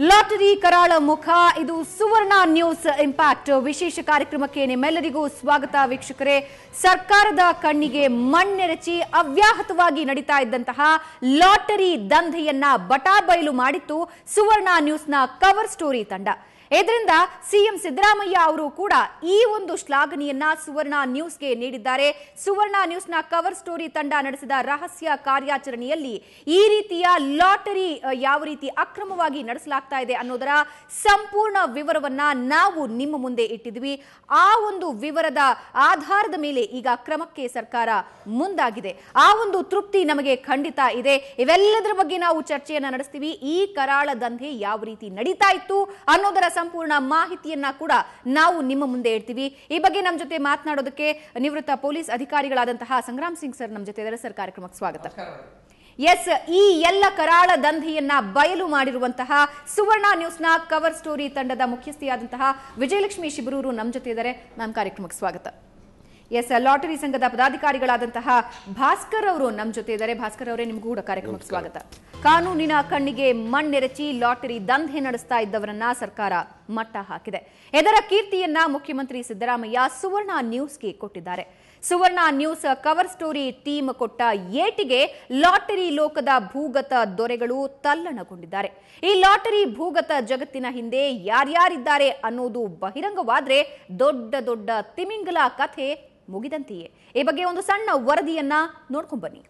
Lottery ಕರಾಳ ಮುಖ ಇದು ಸುವರ್ಣ ನ್ಯೂಸ್ ಇಂಪ್ಯಾಕ್ಟ್ ವಿಶೇಷ ಕಾರ್ಯಕ್ರಮಕ್ಕೆ ನಿಮ್ಮೆಲ್ಲರಿಗೂ ಸ್ವಾಗತ ವೀಕ್ಷಕರೇ. ಸರ್ಕಾರದ ಕಣ್ಣಿಗೆ ಮಣ್ಣೆರಚಿ ಅವ್ಯಾಹತವಾಗಿ ನಡೀತಾ ಇದ್ದಂತಹ ಲಾಟರಿ ದಂಧೆಯನ್ನ ಬಟಾಬಯಲು ಮಾಡಿತ್ತು ಸುವರ್ಣ ನ್ಯೂಸ್ನ ಕವರ್ ಸ್ಟೋರಿ ತಂಡ. ಇದರಿಂದ ಸಿಎಂ ಸಿದ್ದರಾಮಯ್ಯ ಅವರು ಕೂಡ ಈ ಒಂದು ಶ್ಲಾಘನೆಯನ್ನ ಸುವರ್ಣ ನ್ಯೂಸ್ಗೆ ನೀಡಿದ್ದಾರೆ. ಸುವರ್ಣ ನ್ಯೂಸ್ನ ಕವರ್ ಸ್ಟೋರಿ ತಂಡ ನಡೆಸಿದ ರಹಸ್ಯ ಕಾರ್ಯಾಚರಣೆಯಲ್ಲಿ ಈ ರೀತಿಯ ಲಾಟರಿ ಯಾವ ರೀತಿ ಅಕ್ರಮವಾಗಿ ನಡೆಸಲಾಗ್ತಾ ಇದೆ ಅನ್ನೋದರ ಸಂಪೂರ್ಣ ವಿವರವನ್ನ ನಾವು ನಿಮ್ಮ ಮುಂದೆ ಇಟ್ಟಿದ್ವಿ. ಆ ಒಂದು ವಿವರದ ಆಧಾರದ ಮೇಲೆ ಈಗ ಕ್ರಮಕ್ಕೆ ಸರ್ಕಾರ ಮುಂದಾಗಿದೆ. ಆ ಒಂದು ತೃಪ್ತಿ ನಮಗೆ ಖಂಡಿತ ಇದೆ. ಇವೆಲ್ಲದರ ಬಗ್ಗೆ ನಾವು ಚರ್ಚೆಯನ್ನ ನಡೆಸ್ತೀವಿ. ಈ ಕರಾಳ ದಂಧೆ ಯಾವ ರೀತಿ ನಡೀತಾ ಇತ್ತು ಅನ್ನೋದರ ಸಂಪೂರ್ಣ ಮಾಹಿತಿಯನ್ನ ಕೂಡ ನಾವು ನಿಮ್ಮ ಮುಂದೆ ಇಡ್ತೀವಿ. ಈ ಬಗ್ಗೆ ನಮ್ಮ ಜೊತೆ ಮಾತನಾಡೋದಕ್ಕೆ ನಿವೃತ್ತ ಪೊಲೀಸ್ ಅಧಿಕಾರಿಗಳಾದಂತಹ ಸಂಗ್ರಾಮ್ ಸಿಂಗ್ ಸರ್ ನಮ್ಮ ಜೊತೆ ಇದ್ದಾರೆ. ಸರ್, ಕಾರ್ಯಕ್ರಮಕ್ಕೆ ಸ್ವಾಗತ. ಎಸ್, ಈ ಎಲ್ಲ ಕರಾಳ ದಂಧೆಯನ್ನ ಬಯಲು ಮಾಡಿರುವಂತಹ ಸುವರ್ಣ ನ್ಯೂಸ್ನ ಕವರ್ ಸ್ಟೋರಿ ತಂಡದ ಮುಖ್ಯಸ್ಥಿಯಾದಂತಹ ವಿಜಯಲಕ್ಷ್ಮಿ ಶಿಬರೂರು ನಮ್ಮ ಜೊತೆ ಇದ್ದಾರೆ. ಮ್ಯಾಮ್, ಕಾರ್ಯಕ್ರಮಕ್ಕೆ ಸ್ವಾಗತ. ಎಸ್, ಲಾಟರಿ ಸಂಘದ ಪದಾಧಿಕಾರಿಗಳಾದಂತಹ ಭಾಸ್ಕರ್ ಅವರು ನಮ್ಮ ಜೊತೆ ಇದ್ದಾರೆ. ಭಾಸ್ಕರ್ ಅವರೇ, ನಿಮಗೂ ಕೂಡ ಕಾರ್ಯಕ್ರಮಕ್ಕೆ ಸ್ವಾಗತ. ಕಾನೂನಿನ ಕಣ್ಣಿಗೆ ಮಣ್ಣೆರಚಿ ಲಾಟರಿ ದಂಧೆ ನಡೆಸ್ತಾ ಇದ್ದವರನ್ನ ಸರ್ಕಾರ ಮಟ್ಟ ಹಾಕಿದೆ. ಇದರ ಕೀರ್ತಿಯನ್ನ ಮುಖ್ಯಮಂತ್ರಿ ಸಿದ್ದರಾಮಯ್ಯ ಸುವರ್ಣ ನ್ಯೂಸ್ಗೆ ಕೊಟ್ಟಿದ್ದಾರೆ. ಸುವರ್ಣ ನ್ಯೂಸ್ ಕವರ್ ಸ್ಟೋರಿ ಟೀಮ್ ಕೊಟ್ಟ ಏಟಿಗೆ ಲಾಟರಿ ಲೋಕದ ಭೂಗತ ದೊರೆಗಳು ತಲ್ಲಣಗೊಂಡಿದ್ದಾರೆ. ಈ ಲಾಟರಿ ಭೂಗತ ಜಗತ್ತಿನ ಹಿಂದೆ ಯಾರ್ಯಾರಿದ್ದಾರೆ ಅನ್ನೋದು ಬಹಿರಂಗವಾದ್ರೆ ದೊಡ್ಡ ದೊಡ್ಡ ತಿಮಿಂಗಲ ಕಥೆ ಮುಗಿದಂತೆಯೇ. ಈ ಬಗ್ಗೆ ಒಂದು ಸಣ್ಣ ವರದಿಯನ್ನ ನೋಡ್ಕೊಂಡ್ ಬನ್ನಿ.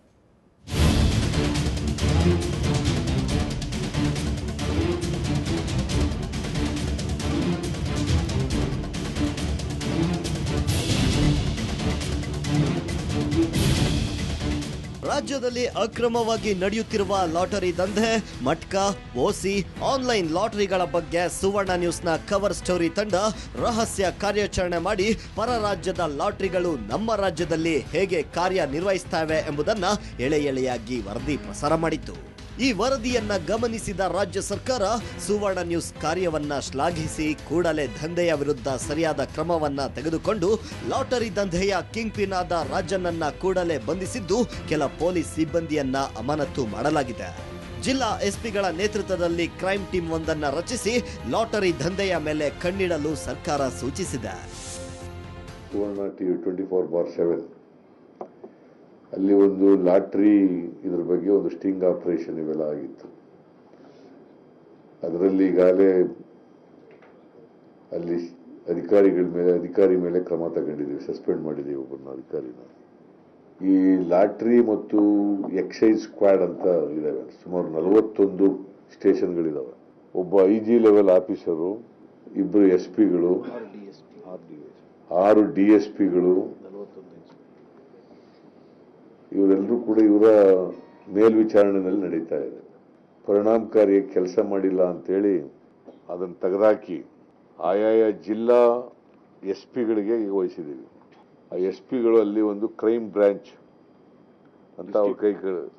ರಾಜ್ಯದಲ್ಲಿ ಅಕ್ರಮವಾಗಿ ನಡೆಯುತ್ತಿರುವ ಲಾಟರಿ ದಂಧೆ, ಮಟ್ಕಾ, ಓಸಿ, ಆನ್ಲೈನ್ ಲಾಟರಿಗಳ ಬಗ್ಗೆ ಸುವರ್ಣ ನ್ಯೂಸ್ನ ಕವರ್ ಸ್ಟೋರಿ ತಂಡ ರಹಸ್ಯ ಕಾರ್ಯಾಚರಣೆ ಮಾಡಿ ಪರ ರಾಜ್ಯದ ಲಾಟರಿಗಳು ನಮ್ಮ ರಾಜ್ಯದಲ್ಲಿ ಹೇಗೆ ಕಾರ್ಯನಿರ್ವಹಿಸುತ್ತವೆ ಎಂಬುದನ್ನ ಎಳೆ ಎಳೆಯಾಗಿ ವರದಿ ಪ್ರಸಾರ ಮಾಡಿತ್ತು. ಈ ವರದಿಯನ್ನ ಗಮನಿಸಿದ ರಾಜ್ಯ ಸರ್ಕಾರ ಸುವರ್ಣ ನ್ಯೂಸ್ ಕಾರ್ಯವನ್ನ ಶ್ಲಾಘಿಸಿ ಕೂಡಲೇ ದಂಧೆಯ ವಿರುದ್ಧ ಸರಿಯಾದ ಕ್ರಮವನ್ನ ತೆಗೆದುಕೊಂಡು ಲಾಟರಿ ದಂಧೆಯ ಕಿಂಗ್ ಪಿನ್ ಆದ ರಾಜನನ್ನ ಕೂಡಲೇ ಬಂಧಿಸಿದ್ದು ಕೆಲ ಪೊಲೀಸ್ ಸಿಬ್ಬಂದಿಯನ್ನ ಅಮಾನತು ಮಾಡಲಾಗಿದೆ. ಜಿಲ್ಲಾ ಎಸ್ಪಿಗಳ ನೇತೃತ್ವದಲ್ಲಿ ಕ್ರೈಮ್ ಟೀಮ್ ಒಂದನ್ನ ರಚಿಸಿ ಲಾಟರಿ ದಂಧೆಯ ಮೇಲೆ ಕಣ್ಣಿಡಲು ಸರ್ಕಾರ ಸೂಚಿಸಿದೆ. ಸುವರ್ಣ ಟಿವಿ 24/7 ಅಲ್ಲಿ ಒಂದು ಲಾಟ್ರಿ ಇದ್ರ ಬಗ್ಗೆ ಒಂದು ಸ್ಟಿಂಗ್ ಆಪರೇಷನ್ ಇವೆಲ್ಲ ಆಗಿತ್ತು. ಅದರಲ್ಲಿ ಈಗಾಗಲೇ ಅಲ್ಲಿ ಅಧಿಕಾರಿ ಮೇಲೆ ಕ್ರಮ ತಗೊಂಡಿದ್ದೀವಿ, ಸಸ್ಪೆಂಡ್ ಮಾಡಿದ್ದೀವಿ ಒಬ್ಬರನ್ನ ಅಧಿಕಾರಿನ. ಈ ಲಾಟ್ರಿ ಮತ್ತು ಎಕ್ಸೈಸ್ ಸ್ಕ್ವಾಡ್ ಅಂತ ಇದಾವೆ, ಸುಮಾರು 41 ಸ್ಟೇಷನ್ಗಳಿದಾವೆ. ಒಬ್ಬ IG ಲೆವೆಲ್ ಆಫೀಸರು, 2 SP ಗಳು, 6 DSPಗಳು, ಇವರೆಲ್ಲರೂ ಕೂಡ ಇವರ ಮೇಲ್ವಿಚಾರಣೆಯಲ್ಲಿ ನಡೀತಾ ಇದೆ. ಪರಿಣಾಮಕಾರಿಯಾಗಿ ಕೆಲಸ ಮಾಡಿಲ್ಲ ಅಂತೇಳಿ ಅದನ್ನು ತೆಗೆದಾಕಿ ಆಯಾಯ ಜಿಲ್ಲಾ SP ಗಳಿಗೆ ವಹಿಸಿದ್ದೀವಿ. ಆ SP ಗಳು ಅಲ್ಲಿ ಒಂದು ಕ್ರೈಮ್ ಬ್ರಾಂಚ್ ಅಂತ ಅವ್ರ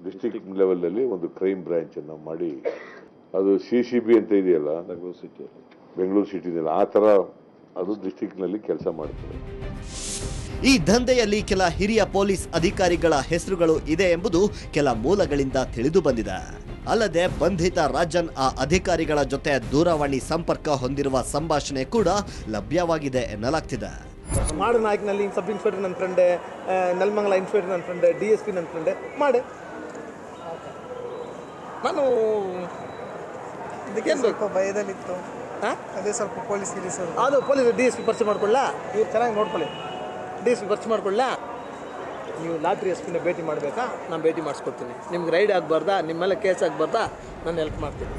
ಡಿಸ್ಟ್ರಿಕ್ಟ್ ಲೆವೆಲಲ್ಲಿ ಒಂದು ಕ್ರೈಮ್ ಬ್ರಾಂಚ್ ಅನ್ನು ಮಾಡಿ, ಅದು CCB ಅಂತ ಇದೆಯಲ್ಲ ಬೆಂಗಳೂರು ಸಿಟಿನಲ್ಲಿ, ಆ ಥರ ಅದು ಡಿಸ್ಟ್ರಿಕ್ಟ್ನಲ್ಲಿ ಕೆಲಸ ಮಾಡ್ತಾರೆ. ಈ ದಂಧೆಯಲ್ಲಿ ಕೆಲ ಹಿರಿಯ ಪೊಲೀಸ್ ಅಧಿಕಾರಿಗಳ ಹೆಸರುಗಳು ಇದೆ ಎಂಬುದು ಕೆಲ ಮೂಲಗಳಿಂದ ತಿಳಿದು ಬಂದಿದೆ. ಅಲ್ಲದೆ ಬಂಧಿತ ರಾಜನ್ ಆ ಅಧಿಕಾರಿಗಳ ಜೊತೆ ದೂರವಾಣಿ ಸಂಪರ್ಕ ಹೊಂದಿರುವ ಸಂಭಾಷಣೆ ಕೂಡ ಲಭ್ಯವಾಗಿದೆ ಎನ್ನಲಾಗ್ತಿದೆ. ಮಾಡನಾಯಕನಲ್ಲಿ ಸಬ್ ಇನ್ಸ್ಪೆಕ್ಟರ್ ನನ್ನ ಫ್ರೆಂಡೆ, ನೆಲಮಂಗಲ ಇನ್ಸ್ಪೆಕ್ಟರ್ ನನ್ನ ಫ್ರೆಂಡೆ, DSP ನನ್ನ ಫ್ರೆಂಡೆ ಮಾಡಿ. ನಾನು ಇದಕ್ಕೇನು ಸ್ವಲ್ಪ ಭಯದಲ್ಲಿತ್ತು. ಅದೇ ಸ್ವಲ್ಪ ಪೊಲೀಸ್ ಅದು ಪೊಲೀಸ್ DSP ಪರಿಚಯ ಮಾಡ್ಕೊಳ್ಳ, ಇವ್ರು ಚೆನ್ನಾಗಿ ನೋಡ್ಕೊಳ್ಳಿ. DSP ಪರಿಚಯ ಮಾಡ್ಕೊಳ್ಳ, ನೀವು ಲಾಟ್ರಿ SPನ ಭೇಟಿ ಮಾಡಬೇಕಾ, ನಾನು ಭೇಟಿ ಮಾಡಿಸ್ಕೊಡ್ತೀನಿ. ನಿಮ್ಗೆ ರೈಡ್ ಆಗಬಾರ್ದಾ, ನಿಮ್ಮ ಮೇಲೆ ಕೇಸ್ ಆಗಬಾರ್ದಾ, ನಾನು ಹೆಲ್ಪ್ ಮಾಡ್ತೀನಿ.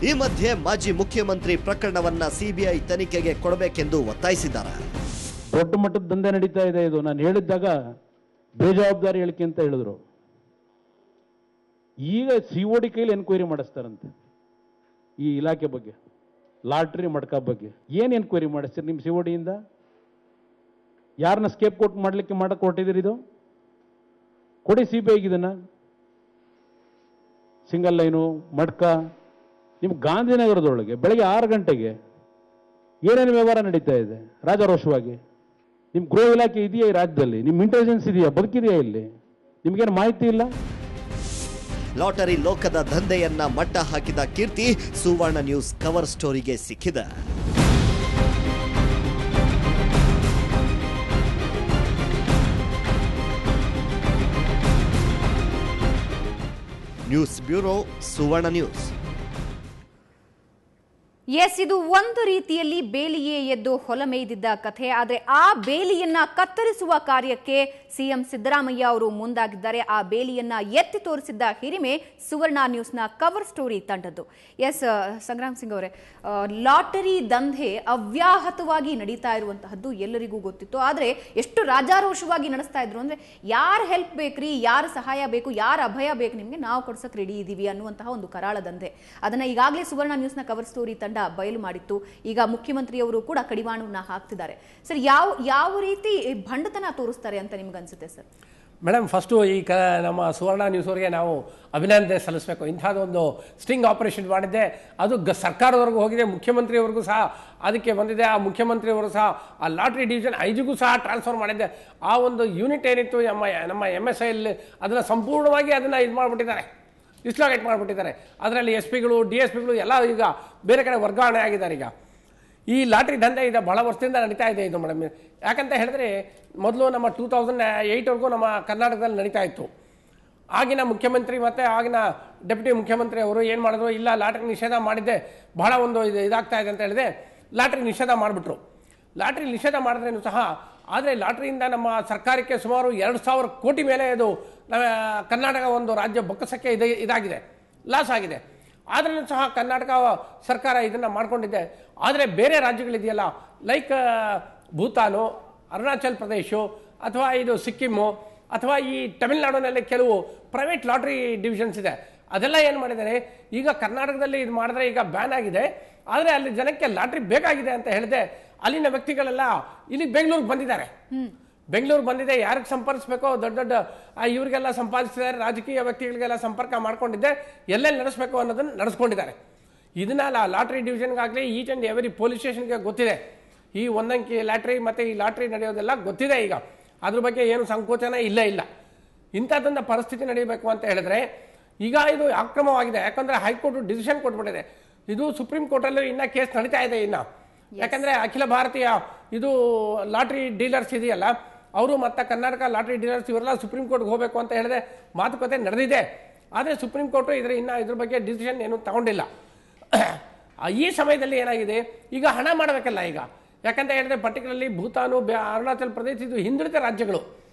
ಈ ಮಧ್ಯೆ ಮಾಜಿ ಮುಖ್ಯಮಂತ್ರಿ ಪ್ರಕರಣವನ್ನ CBI ತನಿಖೆಗೆ ಕೊಡಬೇಕೆಂದು ಒತ್ತಾಯಿಸಿದ್ದಾರೆ. ದೊಡ್ಡ ಮಟ್ಟದ ದಂಧೆ ನಡೀತಾ ಇದೆ. ಇದು ನಾನು ಹೇಳಿದ್ದಾಗ ಬೇಜವಾಬ್ದಾರಿ ಹೇಳಿಕೆ ಅಂತ ಹೇಳಿದ್ರು. ಈಗ COD ಕೈಲಿ ಎನ್ಕ್ವೈರಿ ಮಾಡಿಸ್ತಾರಂತೆ ಈ ಇಲಾಖೆ ಬಗ್ಗೆ, ಲಾಟ್ರಿ ಮಡ್ಕಾ ಬಗ್ಗೆ. ಏನು ಎನ್ಕ್ವೈರಿ ಮಾಡಿಸ್ತೀರಿ ನಿಮ್ಮ CODಯಿಂದ? ಯಾರನ್ನ ಸ್ಕೇಪ್ ಕೋಟ್ ಮಾಡಕ್ಕೆ ಹೊರಟಿದ್ದೀರಿ? ಇದು ಕೊಡಿ CBIಗೆ ಇದನ್ನ. ಸಿಂಗಲ್ ಲೈನು ಮಡ್ಕಾ ನಿಮ್ಮ ಗಾಂಧಿನಗರದೊಳಗೆ ಬೆಳಗ್ಗೆ 6 ಗಂಟೆಗೆ ಏನೇನು ವ್ಯವಹಾರ ನಡೀತಾ ಇದೆ ರಾಜಾರೋಷವಾಗಿ? ನಿಮ್ಮ ಗೃಹ ಇಲಾಖೆ ಇದೆಯಾ ಈ ರಾಜ್ಯದಲ್ಲಿ? ನಿಮ್ಮ ಇಂಟೆಲಿಜೆನ್ಸ್ ಇದೆಯಾ, ಬದುಕಿದೆಯಾ ಇಲ್ಲಿ? ನಿಮ್ಗೇನು ಮಾಹಿತಿ ಇಲ್ಲ? ಲಾಟರಿ ಲೋಕದ ದಂಧೆಯನ್ನ ಮಟ್ಟ ಹಾಕಿದ ಕೀರ್ತಿ ಸುವರ್ಣ ನ್ಯೂಸ್ ಕವರ್ ಸ್ಟೋರಿಗೆ ಸಿಕ್ಕಿದೆ. ನ್ಯೂಸ್ ಬ್ಯೂರೋ, ಸುವರ್ಣ ನ್ಯೂಸ್. ಎಸ್, ಇದು ಒಂದು ರೀತಿಯಲ್ಲಿ ಬೇಲಿಯೇ ಎದ್ದು ಹೊಲ ಮೇಯ್ದಿದ್ದ ಕಥೆ. ಆದರೆ ಆ ಬೇಲಿಯನ್ನ ಕತ್ತರಿಸುವ ಕಾರ್ಯಕ್ಕೆ ಸಿಎಂ ಸಿದ್ದರಾಮಯ್ಯ ಅವರು ಮುಂದಾಗಿದ್ದಾರೆ. ಆ ಬೇಲಿಯನ್ನ ಎತ್ತಿ ತೋರಿಸಿದ್ದ ಹಿರಿಮೆ ಸುವರ್ಣ ನ್ಯೂಸ್ನ ಕವರ್ ಸ್ಟೋರಿ ತಂಡದ್ದು. ಎಸ್, ಸಂಗ್ರಾಮ್ ಸಿಂಗ್ ಅವರೇ, ಲಾಟರಿ ದಂಧೆ ಅವ್ಯಾಹತವಾಗಿ ನಡೀತಾ ಇರುವಂತಹದ್ದು ಎಲ್ಲರಿಗೂ ಗೊತ್ತಿತ್ತು. ಆದರೆ ಎಷ್ಟು ರಾಜಾರೋಷವಾಗಿ ನಡೆಸ್ತಾ ಇದ್ರು ಅಂದ್ರೆ, ಯಾರು ಹೆಲ್ಪ್ ಬೇಕ್ರಿ, ಯಾರ ಸಹಾಯ ಬೇಕು, ಯಾರ ಅಭಯ ಬೇಕು ನಿಮ್ಗೆ, ನಾವು ಕೊಡ್ಸಕ್ ರೆಡಿ ಇದೀವಿ ಅನ್ನುವಂತಹ ಒಂದು ಕರಾಳ ದಂಧೆ. ಅದನ್ನ ಈಗಾಗಲೇ ಸುವರ್ಣ ನ್ಯೂಸ್ನ ಕವರ್ ಸ್ಟೋರಿ ತಂಡ ಬಯಲು ಮಾಡಿತ್ತು. ಈಗ ಮುಖ್ಯಮಂತ್ರಿಯವರು ಕೂಡ ಕಡಿವಾಣವನ್ನ ಹಾಕ್ತಿದ್ದಾರೆ. ಸರ್, ಯಾವ ರೀತಿ ಭಂಡತನ ತೋರಿಸ್ತಾರೆ ಅಂತ ನಿಮ್ಗೆ ಅನ್ಸುತ್ತೆ ಸರ್? ಮೇಡಮ್, ಫಸ್ಟು ನಮ್ಮ ಸುವರ್ಣ ನ್ಯೂಸ್ ಅವರಿಗೆ ನಾವು ಅಭಿನಂದನೆ ಸಲ್ಲಿಸಬೇಕು. ಇಂಥದ್ದೊಂದು ಸ್ಟಿಂಗ್ ಆಪರೇಷನ್ ಮಾಡಿದ್ದೆ, ಅದು ಸರ್ಕಾರದವರೆಗೂ ಹೋಗಿದೆ, ಮುಖ್ಯಮಂತ್ರಿಯವರೆಗೂ ಸಹ ಅದಕ್ಕೆ ಬಂದಿದೆ. ಆ ಮುಖ್ಯಮಂತ್ರಿಯವರು ಸಹ ಆ ಲಾಟ್ರಿ ಡಿವಿಷನ್ 5ಗೂ ಸಹ ಟ್ರಾನ್ಸ್ಫರ್ ಮಾಡಿದ್ದೆ. ಆ ಒಂದು ಯೂನಿಟ್ ಏನಿತ್ತು ನಮ್ಮ MSI ಅದನ್ನು ಸಂಪೂರ್ಣವಾಗಿ ಅದನ್ನು ಇದು ಮಾಡಿಬಿಟ್ಟಿದ್ದಾರೆ, ಡಿಸ್ಲೊಕೇಟ್ ಮಾಡಿಬಿಟ್ಟಿದ್ದಾರೆ. ಅದರಲ್ಲಿ SP ಗಳು DSP ಗಳು ಎಲ್ಲ ಈಗ ಬೇರೆ ಕಡೆ ವರ್ಗಾವಣೆ ಆಗಿದ್ದಾರೆ. ಈಗ ಈ ಲಾಟ್ರಿ ದಂಧೆ ಇದೆ ಬಹಳ ವರ್ಷದಿಂದ ನಡೀತಾ ಇದೆ ಇದು ಮೇಡಮ್. ಯಾಕಂತ ಹೇಳಿದ್ರೆ, ಮೊದಲು ನಮ್ಮ 2008ವರೆಗೂ ನಮ್ಮ ಕರ್ನಾಟಕದಲ್ಲಿ ನಡೀತಾ ಇತ್ತು. ಆಗಿನ ಮುಖ್ಯಮಂತ್ರಿ ಮತ್ತು ಆಗಿನ ಡೆಪ್ಯೂಟಿ ಮುಖ್ಯಮಂತ್ರಿ ಅವರು ಏನು ಮಾಡಿದ್ರು, ಇಲ್ಲ ಲಾಟ್ರಿ ನಿಷೇಧ ಮಾಡಿದ್ದೆ ಬಹಳ ಒಂದು ಇದಾಗ್ತಾ ಇದೆ ಅಂತ ಹೇಳಿದೆ, ಲಾಟ್ರಿ ನಿಷೇಧ ಮಾಡಿಬಿಟ್ರು. ಲಾಟ್ರಿ ನಿಷೇಧ ಮಾಡಿದ್ರೇನು ಸಹ, ಆದರೆ ಲಾಟ್ರಿಯಿಂದ ನಮ್ಮ ಸರ್ಕಾರಕ್ಕೆ ಸುಮಾರು 2,000 ಕೋಟಿ ಮೇಲೆ ಇದು ಕರ್ನಾಟಕ ಒಂದು ರಾಜ್ಯ ಬೊಕ್ಕಸಕ್ಕೆ ಇದಾಗಿದೆ, ಲಾಸ್ ಆಗಿದೆ. ಆದ್ರೂ ಸಹ ಕರ್ನಾಟಕ ಸರ್ಕಾರ ಇದನ್ನು ಮಾಡ್ಕೊಂಡಿದೆ. ಆದರೆ ಬೇರೆ ರಾಜ್ಯಗಳಿದೆಯಲ್ಲ, ಲೈಕ್ ಭೂತಾನು, ಅರುಣಾಚಲ್ ಪ್ರದೇಶ, ಅಥವಾ ಇದು ಸಿಕ್ಕಿಮು, ಅಥವಾ ಈ ತಮಿಳುನಾಡಿನಲ್ಲಿ ಕೆಲವು ಪ್ರೈವೇಟ್ ಲಾಟ್ರಿ ಡಿವಿಷನ್ಸ್ ಇದೆ. ಅದೆಲ್ಲ ಏನು ಮಾಡಿದ್ದಾರೆ, ಈಗ ಕರ್ನಾಟಕದಲ್ಲಿ ಇದು ಮಾಡಿದ್ರೆ ಈಗ ಬ್ಯಾನ್ ಆಗಿದೆ. ಆದರೆ ಅಲ್ಲಿ ಜನಕ್ಕೆ ಲಾಟ್ರಿ ಬೇಕಾಗಿದೆ ಅಂತ ಹೇಳಿದೆ, ಅಲ್ಲಿನ ವ್ಯಕ್ತಿಗಳೆಲ್ಲ ಇಲ್ಲಿ ಬೆಂಗಳೂರಿಗೆ ಬಂದಿದ್ದಾರೆ. ಬೆಂಗಳೂರು ಬಂದಿದೆ, ಯಾರಿಗೆ ಸಂಪರ್ಕಿಸಬೇಕೋ ದೊಡ್ಡ ದೊಡ್ಡ ಇವರಿಗೆಲ್ಲ ಸಂಪಾದಿಸಿದ್ದಾರೆ, ರಾಜಕೀಯ ವ್ಯಕ್ತಿಗಳಿಗೆಲ್ಲ ಸಂಪರ್ಕ ಮಾಡ್ಕೊಂಡಿದ್ದೆ, ಎಲ್ಲೆಲ್ಲಿ ನಡೆಸಬೇಕು ಅನ್ನೋದನ್ನು ನಡೆಸ್ಕೊಂಡಿದ್ದಾರೆ. ಇದನ್ನ ಲಾಟ್ರಿ ಡಿವಿಷನ್ಗಾಗಲಿ ಈಚ್ ಆ್ಯಂಡ್ ಎವರಿ ಪೊಲೀಸ್ ಸ್ಟೇಷನ್ಗೆ ಗೊತ್ತಿದೆ. ಈ ಒಂದಂಕಿ ಲಾಟ್ರಿ ಮತ್ತು ಈ ಲಾಟ್ರಿ ನಡೆಯೋದೆಲ್ಲ ಗೊತ್ತಿದೆ. ಈಗ ಅದ್ರ ಬಗ್ಗೆ ಏನು ಸಂಕೋಚನ ಇಲ್ಲ. ಇಂಥದ್ದೊಂದು ಪರಿಸ್ಥಿತಿ ನಡೀಬೇಕು ಅಂತ ಹೇಳಿದ್ರೆ ಈಗ ಇದು ಅಕ್ರಮವಾಗಿದೆ. ಯಾಕಂದರೆ ಹೈಕೋರ್ಟ್ ಡಿಸಿಷನ್ ಕೊಟ್ಬಿಟ್ಟಿದೆ. ಇದು ಸುಪ್ರೀಂ ಕೋರ್ಟಲ್ಲೂ ಇನ್ನೂ ಕೇಸ್ ನಡೀತಾ ಇದೆ ಇನ್ನು. ಯಾಕಂದರೆ ಅಖಿಲ ಭಾರತೀಯ ಇದು ಲಾಟ್ರಿ ಡೀಲರ್ಸ್ ಇದೆಯಲ್ಲ, ಅವರು ಮತ್ತು ಕರ್ನಾಟಕ ಲಾಟ್ರಿ ಡೀಲರ್ಸ್ ಇವರೆಲ್ಲ ಸುಪ್ರೀಂ ಕೋರ್ಟ್ಗೆ ಹೋಗಬೇಕು ಅಂತ ಹೇಳಿದೆ ಮಾತುಕತೆ ನಡೆದಿದೆ. ಆದರೆ ಸುಪ್ರೀಂ ಕೋರ್ಟು ಇದ್ರ ಬಗ್ಗೆ ಡಿಸಿಷನ್ ಏನು ತಗೊಂಡಿಲ್ಲ. ಈ ಸಮಯದಲ್ಲಿ ಏನಾಗಿದೆ, ಈಗ ಹಣ ಮಾಡಬೇಕಲ್ಲ ಈಗ. ಯಾಕಂತ ಹೇಳಿದ್ರೆ ಪರ್ಟಿಕ್ಯುಲರ್ಲಿ ಭೂತಾನು, ಅರುಣಾಚಲ್ ಪ್ರದೇಶ ಇದು ಹಿಂದುಳಿದ ರಾಜ್ಯಗಳು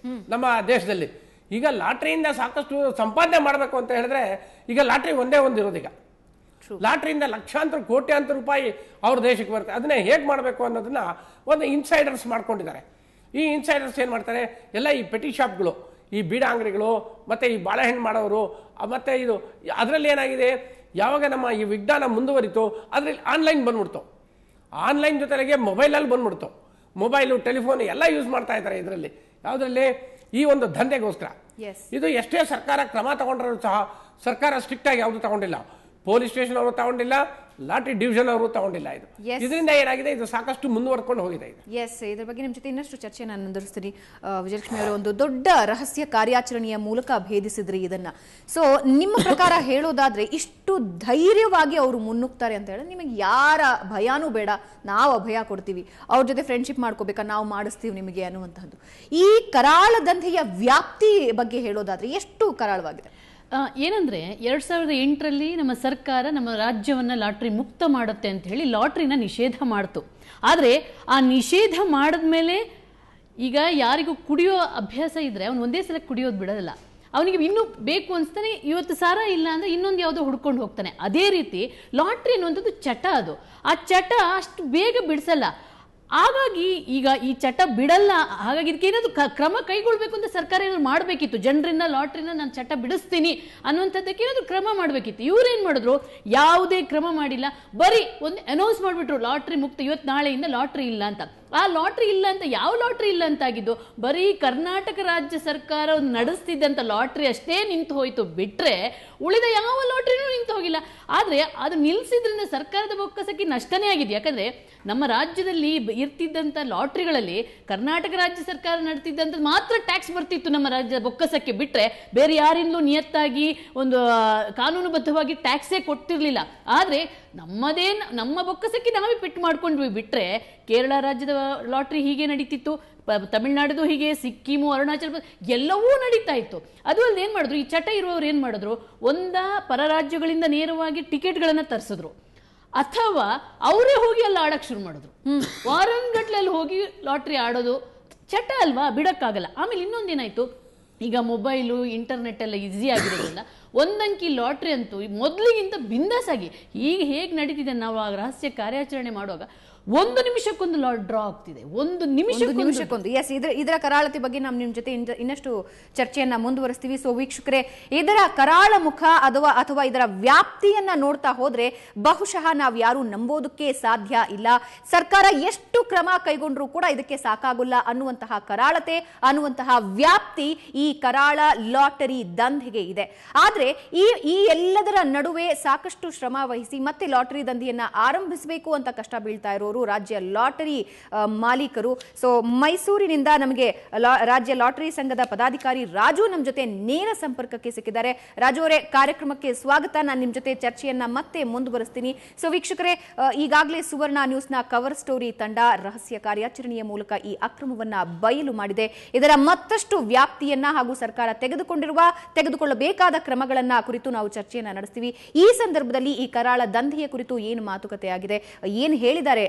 ನಮ್ಮ ದೇಶದಲ್ಲಿ. ಈಗ ಲಾಟ್ರಿಯಿಂದ ಸಾಕಷ್ಟು ಸಂಪಾದನೆ ಮಾಡಬೇಕು ಅಂತ ಹೇಳಿದ್ರೆ ಈಗ ಲಾಟ್ರಿ ಒಂದೇ ಒಂದಿರೋದು. ಈಗ ಲಾಟ್ರಿಯಿಂದ ಲಕ್ಷಾಂತರ ಕೋಟ್ಯಾಂತರ ರೂಪಾಯಿ ಅವ್ರ ದೇಶಕ್ಕೆ ಬರುತ್ತೆ. ಅದನ್ನೇ ಹೇಗೆ ಮಾಡಬೇಕು ಅನ್ನೋದನ್ನ ಒಂದು ಇನ್ಸೈಡರ್ಸ್ ಮಾಡ್ಕೊಂಡಿದ್ದಾರೆ. ಈ ಇನ್ಸೈಡರ್ಸ್ ಏನು ಮಾಡ್ತಾರೆ, ಎಲ್ಲ ಈ ಪೆಟಿ ಶಾಪ್ಗಳು, ಈ ಬೀಡ ಅಂಗಡಿಗಳು, ಮತ್ತು ಈ ಬಾಳೆಹಣ್ಣು ಮಾಡೋರು, ಮತ್ತು ಇದು ಅದರಲ್ಲಿ ಏನಾಗಿದೆ, ಯಾವಾಗ ನಮ್ಮ ಈ ವಿಜ್ಞಾನ ಮುಂದುವರಿತು ಅದರಲ್ಲಿ ಆನ್ಲೈನ್ ಬಂದ್ಬಿಡ್ತು. ಆನ್ಲೈನ್ ಜೊತೆಗೆ ಮೊಬೈಲಲ್ಲಿ ಬಂದ್ಬಿಡ್ತು. ಮೊಬೈಲು, ಟೆಲಿಫೋನ್ ಎಲ್ಲ ಯೂಸ್ ಮಾಡ್ತಾ ಇದ್ದಾರೆ ಇದರಲ್ಲಿ. ಯಾವುದರಲ್ಲಿ, ಈ ಒಂದು ದಂಧೆಗೋಸ್ಕರ. ಇದು ಎಷ್ಟೇ ಸರ್ಕಾರ ಕ್ರಮ ತಗೊಂಡ್ರೂ ಸಹ ಸರ್ಕಾರ ಸ್ಟ್ರಿಕ್ಟ್ ಆಗಿ ಯಾವುದು ತಗೊಂಡಿಲ್ಲ. ಪೊಲೀಸ್ ಸ್ಟೇಷನ್ ಅವರು ತಗೊಂಡಿಲ್ಲ, ಲಾಟ್ರಿ ಡಿವಿಷನ್ ಅವರು ತಗೊಂಡಿಲ್ಲ. ಇದರಿಂದ ಏನಾಗಿದೆ, ಇದು ಸಾಕಷ್ಟು ಮುಂದುವರ್ಕೊಂಡು ಹೋಗಿದೆ. ಇದ್ರ ಬಗ್ಗೆ ನಿಮ್ಮ ಜೊತೆ ಇನ್ನಷ್ಟು ಚರ್ಚೆ ನಾನು ಮುಂದುವರಿಸ್ತೀನಿ. ವಿಜಯಲಕ್ಷ್ಮಿ ಅವರು ಒಂದು ದೊಡ್ಡ ರಹಸ್ಯ ಕಾರ್ಯಾಚರಣೆಯ ಮೂಲಕ ಭೇದಿಸಿದ್ರಿ ಇದನ್ನ. ಸೊ ನಿಮ್ಮ ಪ್ರಕಾರ ಹೇಳೋದಾದ್ರೆ, ಇಷ್ಟು ಧೈರ್ಯವಾಗಿ ಅವರು ಮುನ್ನುಗ್ತಾರೆ ಅಂತ ಹೇಳಿದ್ರೆ ನಿಮಗೆ ಯಾರ ಭಯಾನೂ ಬೇಡ, ನಾವು ಅಭಯ ಕೊಡ್ತೀವಿ, ಅವ್ರ ಜೊತೆ ಫ್ರೆಂಡ್ಶಿಪ್ ಮಾಡ್ಕೋಬೇಕಾ, ನಾವು ಮಾಡಿಸ್ತೀವಿ ನಿಮಗೆ ಅನ್ನುವಂತಹದ್ದು. ಈ ಕರಾಳ ದಂಧೆಯ ವ್ಯಾಪ್ತಿ ಬಗ್ಗೆ ಹೇಳೋದಾದ್ರೆ ಎಷ್ಟು ಕರಾಳವಾಗಿದೆ? ಏನಂದ್ರೆ 2008ರಲ್ಲಿ ನಮ್ಮ ಸರ್ಕಾರ ನಮ್ಮ ರಾಜ್ಯವನ್ನ ಲಾಟ್ರಿ ಮುಕ್ತ ಮಾಡುತ್ತೆ ಅಂತ ಹೇಳಿ ಲಾಟ್ರಿನ ನಿಷೇಧ ಮಾಡ್ತು. ಆದರೆ ಆ ನಿಷೇಧ ಮಾಡಿದ್ಮೇಲೆ ಈಗ ಯಾರಿಗೂ ಕುಡಿಯೋ ಅಭ್ಯಾಸ ಇದ್ರೆ ಅವನು ಒಂದೇ ಸಲ ಕುಡಿಯೋದು ಬಿಡೋದಿಲ್ಲ. ಅವನಿಗೆ ಇನ್ನೂ ಬೇಕು ಅನ್ಸ್ತಾನೆ, ಇವತ್ತು ಸಾರ ಇಲ್ಲ ಅಂದ್ರೆ ಇನ್ನೊಂದು ಯಾವುದೋ ಹುಡ್ಕೊಂಡು ಹೋಗ್ತಾನೆ. ಅದೇ ರೀತಿ ಲಾಟ್ರಿ ಅನ್ನುವಂಥದ್ದು ಚಟ. ಅದು ಆ ಚಟ ಅಷ್ಟು ಬೇಗ ಬಿಡಿಸಲ್ಲ. ಹಾಗಾಗಿ ಈಗ ಈ ಚಟ ಬಿಡಲ್ಲ. ಹಾಗಾಗಿ ಇದಕ್ಕೆ ಏನಾದ್ರು ಕ್ರಮ ಕೈಗೊಳ್ಬೇಕು ಅಂತ ಸರ್ಕಾರ ಏನಾದ್ರು ಮಾಡಬೇಕಿತ್ತು. ಜನರಿಂದ ಲಾಟ್ರಿನ ನಾನು ಚಟ ಬಿಡಿಸ್ತೀನಿ ಅನ್ನುವಂಥದ್ದಕ್ಕೆ ಏನಾದ್ರು ಕ್ರಮ ಮಾಡಬೇಕಿತ್ತು. ಇವ್ರೇನ್ ಮಾಡಿದ್ರು, ಯಾವುದೇ ಕ್ರಮ ಮಾಡಿಲ್ಲ. ಬರೀ ಒಂದು ಅನೌನ್ಸ್ ಮಾಡಿಬಿಟ್ರು, ಲಾಟ್ರಿ ಮುಕ್ತ, ಇವತ್ತು ನಾಳೆಯಿಂದ ಲಾಟ್ರಿ ಇಲ್ಲ ಅಂತ. ಆ ಲಾಟ್ರಿ ಇಲ್ಲ ಅಂತ, ಯಾವ ಲಾಟ್ರಿ ಇಲ್ಲ ಅಂತಾಗಿದ್ದು? ಬರೀ ಕರ್ನಾಟಕ ರಾಜ್ಯ ಸರ್ಕಾರ ನಡೆಸ್ತಿದ್ದಂಥ ಲಾಟ್ರಿ ಅಷ್ಟೇ ನಿಂತು ಹೋಯ್ತು ಬಿಟ್ರೆ ಉಳಿದ ಯಾವ ಲಾಟ್ರಿನೂ ನಿಂತು ಹೋಗಿಲ್ಲ. ಆದ್ರೆ ಅದು ನಿಲ್ಸಿದ್ರಿಂದ ಸರ್ಕಾರದ ಬೊಕ್ಕಸಕ್ಕೆ ನಷ್ಟನೇ ಆಗಿದೆ. ಯಾಕಂದ್ರೆ ನಮ್ಮ ರಾಜ್ಯದಲ್ಲಿ ಇರ್ತಿದ್ದಂಥ ಲಾಟ್ರಿಗಳಲ್ಲಿ ಕರ್ನಾಟಕ ರಾಜ್ಯ ಸರ್ಕಾರ ನಡೆತಿದ್ದಂಥ ಮಾತ್ರ ಟ್ಯಾಕ್ಸ್ ಬರ್ತಿತ್ತು ನಮ್ಮ ರಾಜ್ಯ ಬೊಕ್ಕಸಕ್ಕೆ, ಬಿಟ್ರೆ ಬೇರೆ ಯಾರಿಂದಲೂ ನಿಯತ್ತಾಗಿ ಒಂದು ಕಾನೂನುಬದ್ಧವಾಗಿ ಟ್ಯಾಕ್ಸೇ ಕೊಟ್ಟಿರಲಿಲ್ಲ. ಆದ್ರೆ ನಮ್ಮ ಬೊಕ್ಕಸಕ್ಕೆ ನಾವೇ ಪೆಟ್ಟು ಮಾಡ್ಕೊಂಡ್ವಿ ಬಿಟ್ರೆ ಕೇರಳ ರಾಜ್ಯದ ಲಾಟ್ರಿ ಹೀಗೆ ನಡೀತಿತ್ತು, ತಮಿಳ್ನಾಡುದು ಹೀಗೆ, ಸಿಕ್ಕಿಮು, ಅರುಣಾಚಲ ಪ್ರದೇಶ ಎಲ್ಲವೂ ನಡೀತಾ ಇತ್ತು. ಅದು ಅಲ್ಲದೆ ಏನ್ ಮಾಡಿದ್ರು, ಈ ಚಟ ಇರುವವರು ಏನ್ ಮಾಡಿದ್ರು, ಪರ ರಾಜ್ಯಗಳಿಂದ ನೇರವಾಗಿ ಟಿಕೆಟ್ಗಳನ್ನ ತರಿಸಿದ್ರು, ಅಥವಾ ಅವರೇ ಹೋಗಿ ಅಲ್ಲಿ ಆಡಕ್ ಶುರು ಮಾಡಿದ್ರು. ವಾರಗಟ್ಲೆ ಅಲ್ಲಿ ಹೋಗಿ ಲಾಟ್ರಿ ಆಡೋದು ಚಟ ಅಲ್ವಾ, ಬಿಡಕ್ಕಾಗಲ್ಲ. ಆಮೇಲೆ ಇನ್ನೊಂದೇನಾಯ್ತು, ಈಗ ಮೊಬೈಲು ಇಂಟರ್ನೆಟ್ ಎಲ್ಲ ಈಸಿ ಆಗಿರೋದ್ರಿಂದ ಒಂದಂಕಿ ಲಾಟ್ರಿ ಅಂತೂ ಮೊದಲಿಗಿಂತ ಬಿಂದಾಸ್ ಆಗಿ ಈಗ ಹೇಗೆ ನಡೀತಿದೆ, ನಾವು ಆ ರಹಸ್ಯ ಕಾರ್ಯಾಚರಣೆ ಮಾಡುವಾಗ ಒಂದು ನಿಮಿಷಕ್ಕೊಂದು ಡ್ರಾ ಆಗ್ತಿದೆ, ಒಂದು ನಿಮಿಷಕ್ಕೊಂದು. ಎಸ್, ಇದರ ಕರಾಳತೆ ಬಗ್ಗೆ ನಾವು ನಿಮ್ಮ ಜೊತೆ ಇನ್ನಷ್ಟು ಚರ್ಚೆಯನ್ನ ಮುಂದುವರಿಸ್ತೀವಿ. ಸೊ ವೀಕ್ಷಕರೇ, ಇದರ ಕರಾಳ ಮುಖ ಅಥವಾ ಇದರ ವ್ಯಾಪ್ತಿಯನ್ನ ನೋಡ್ತಾ ಹೋದ್ರೆ ಬಹುಶಃ ನಾವು ಯಾರು ನಂಬೋದಕ್ಕೆ ಸಾಧ್ಯ ಇಲ್ಲ. ಸರ್ಕಾರ ಎಷ್ಟು ಕ್ರಮ ಕೈಗೊಂಡ್ರೂ ಕೂಡ ಇದಕ್ಕೆ ಸಾಕಾಗುಲ್ಲ ಅನ್ನುವಂತಹ ಕರಾಳತೆ, ಅನ್ನುವಂತಹ ವ್ಯಾಪ್ತಿ ಈ ಕರಾಳ ಲಾಟರಿ ದಂಧೆಗೆ ಇದೆ. ಆದ್ರೆ ಈ ಎಲ್ಲದರ ನಡುವೆ ಸಾಕಷ್ಟು ಶ್ರಮ ವಹಿಸಿ ಮತ್ತೆ ಲಾಟರಿ ದಂಧೆಯನ್ನ ಆರಂಭಿಸಬೇಕು ಅಂತ ಕಷ್ಟ ಬೀಳ್ತಾ ಇರೋರು ರಾಜ್ಯ ಲಾಟರಿ ಮಾಲೀಕರು. ಸೊ ಮೈಸೂರಿನಿಂದ ನಮಗೆ ರಾಜ್ಯ ಲಾಟರಿ ಸಂಘದ ಪದಾಧಿಕಾರಿ ರಾಜು ನಮ್ಮ ಜೊತೆ ನೇರ ಸಂಪರ್ಕಕ್ಕೆ ಸಿಕ್ಕಿದ್ದಾರೆ. ರಾಜು ಅವರೇ, ಕಾರ್ಯಕ್ರಮಕ್ಕೆ ಸ್ವಾಗತ. ನಾನು ನಿಮ್ಮ ಜೊತೆ ಚರ್ಚೆಯನ್ನ ಮತ್ತೆ ಮುಂದುವರಿಸ್ತೀನಿ. ಸೊ ವೀಕ್ಷಕರೇ, ಈಗಾಗಲೇ ಸುವರ್ಣ ನ್ಯೂಸ್ನ ಕವರ್ ಸ್ಟೋರಿ ತಂಡ ರಹಸ್ಯ ಕಾರ್ಯಾಚರಣೆಯ ಮೂಲಕ ಈ ಅಕ್ರಮವನ್ನ ಬಯಲು ಮಾಡಿದೆ. ಇದರ ಮತ್ತಷ್ಟು ವ್ಯಾಪ್ತಿಯನ್ನ ಹಾಗೂ ಸರ್ಕಾರ ತೆಗೆದುಕೊಳ್ಳಬೇಕಾದ ಕ್ರಮಗಳನ್ನ ಕುರಿತು ನಾವು ಚರ್ಚೆಯನ್ನ ನಡೆಸ್ತೀವಿ. ಈ ಸಂದರ್ಭದಲ್ಲಿ ಈ ಕರಾಳ ದಂಧೆಯ ಕುರಿತು ಏನು ಮಾತುಕತೆ ಆಗಿದೆ, ಏನು ಹೇಳಿದ್ದಾರೆ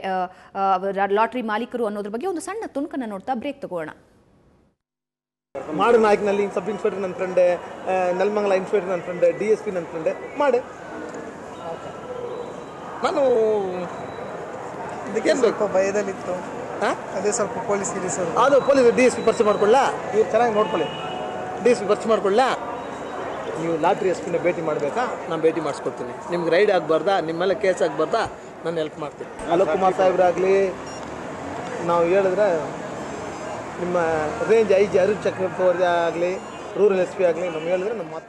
ಲಾಟರಿ ಮಾಲೀಕರು ಅನ್ನೋದ್ರ ಬಗ್ಗೆ ಒಂದು ಸಣ್ಣ ತುಣುಕನ್ನ ನೋಡ್ತಾ ಬ್ರೇಕ್ ತಗೋಣ. ಮಾಡನಾಯಕನಲ್ಲಿ ಸಬ್ ಇನ್ಸ್ಪೆಕ್ಟರ್ ನನ್ನ ಫ್ರೆಂಡೆ, ನೆಲಮಂಗಲ ಇನ್ಸ್ಪೆಕ್ಟರ್ ನನ್ನ ಫ್ರೆಂಡೆ, DSP ನನ್ನ ಫ್ರೆಂಡೆ ಮಾಡಿ. ನಾನು ಸ್ವಲ್ಪ ಭಯದಲ್ಲಿತ್ತು, ಅದೇ ಸ್ವಲ್ಪ ಪೊಲೀಸ್ ಅದು ಪೊಲೀಸ್ DSP ಪರಿಚಯ ಮಾಡ್ಕೊಳ್ಳ, ನೀವು ಚೆನ್ನಾಗಿ ನೋಡ್ಕೊಳ್ಳಿ. DSP ಪರಿಚಯ ಮಾಡ್ಕೊಳ್ಳ, ನೀವು ಲಾಟ್ರಿ ಎಸ್ಪಿನ ಭೇಟಿ ಮಾಡಬೇಕಾ, ನಾನು ಭೇಟಿ ಮಾಡಿಸ್ಕೊಡ್ತೀನಿ. ನಿಮ್ಗೆ ರೈಡ್ ಆಗಬಾರ್ದಾ, ನಿಮ್ಮ ಮೇಲೆ ಕೇಸ್ ಆಗಬಾರ್ದಾ, ನಾನು ಹೆಲ್ಪ್ ಮಾಡ್ತೀನಿ. ಅಲೋಕ್ ಕುಮಾರ್ ಸಾಹೇಬ್ರಾಗಲಿ, ನಾವು ಹೇಳಿದ್ರೆ ನಿಮ್ಮ ರೇಂಜ್ IG ಅರುಣ್ ಚಕ್ರವರ್ತಿ ಆಗಲಿ, ರೂರಲ್ SP ಆಗಲಿ, ನಾವು ಹೇಳಿದ್ರೆ ನಮ್ಮ ಮಾತು